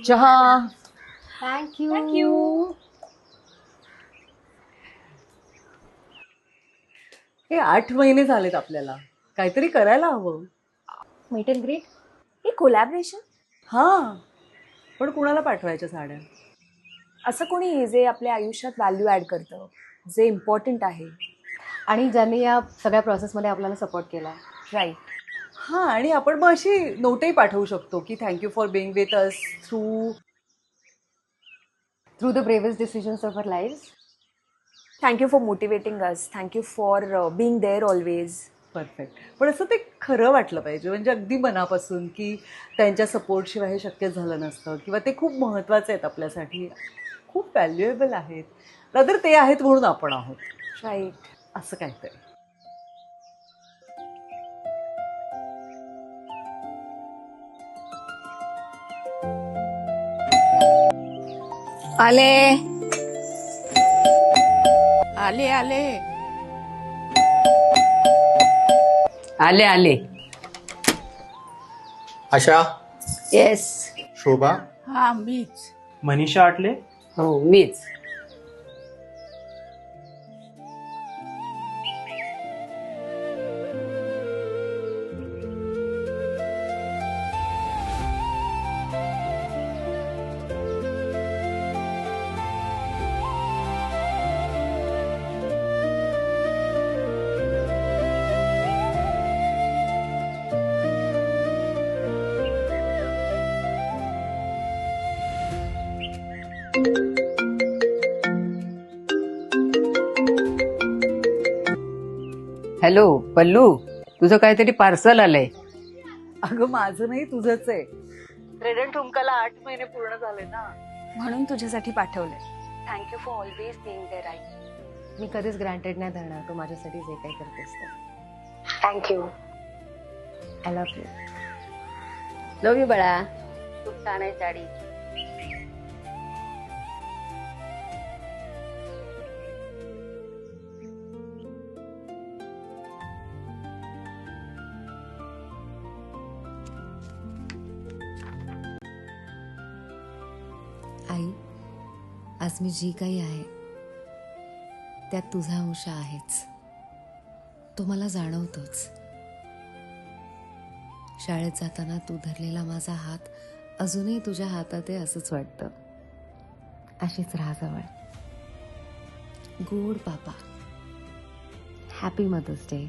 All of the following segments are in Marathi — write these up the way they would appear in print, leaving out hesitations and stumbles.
चहा. थँक्यू. हे 8 महिने झालेत आपल्याला, काहीतरी करायला हवं. मीट अँड ग्रीट, हे कोलॅबरेशन. हा, पण कुणाला पाठवायच्या साड्या? असं कोणी जे आपल्या आयुष्यात व्हॅल्यू ऍड करतं, जे इम्पॉर्टंट आहे. आणि ज्यांनी या सगळ्या प्रोसेसमध्ये आपल्याला सपोर्ट केला. राईट. हा, आणि आपण मग अशी नोटही पाठवू शकतो की thank you for being with us through the bravest decisions of our lives. Thank you for motivating us. Thank you for being there always. Perfect. पण असं ते खरं वाटलं पाहिजे, म्हणजे अगदी मनापासून, की त्यांच्या सपोर्टशिवाय हे शक्य झालं नसतं, किंवा ते खूप महत्त्वाचे आहेत आपल्यासाठी, खूप व्हॅल्युएबल आहेत. तर ते आहेत म्हणून आपण आहोत. राईट. असं काहीतरी. आले आले आले आले आले. आशा, येस. शोभा, हा मीच. मनीषा आटले. हो मीच. हॅलो पल्लू, तुझं काहीतरी पार्सल आलंय. अगं माझं नाही, तुझंच आहे. रेडन ठुमकाला 8 महिने पूर्ण झाले ना, म्हणून तुझ्यासाठी पाठवलंय. Thank you for always being there. मी कधीच ग्रँटेड नाही धरणार तू माझ्यासाठी जे काही करतेस ते. Thank you. I love you. Love you बाळा. खूप छान आहे साडी. आई, आज मी जी काही आहे त्यात तुझा अंश आहेच. तो मला जाणवतोच. शाळेत जाताना तू धरलेला माझा हात अजूनही तुझ्या हातात आहे असंच वाटतं. अशीच राहा जवळ. गोड पापा. Happy mother's day.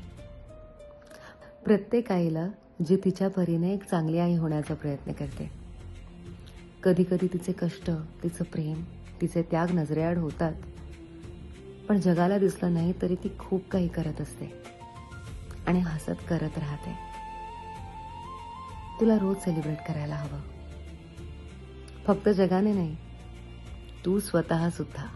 प्रत्येक आईला जी तिच्या परीने एक चांगली आई होण्याचा प्रयत्न करते. कधी कधी तिचे कष्ट, तिचं प्रेम, तिचे त्याग नजरेआड होतात, पण जगाला दिसलं नाही तरी ती खूप काही करत असते आणि हसत करत राहते. तुला रोज सेलिब्रेट करायला हवं. फक्त जगाने नाही, तू स्वतः सुद्धा.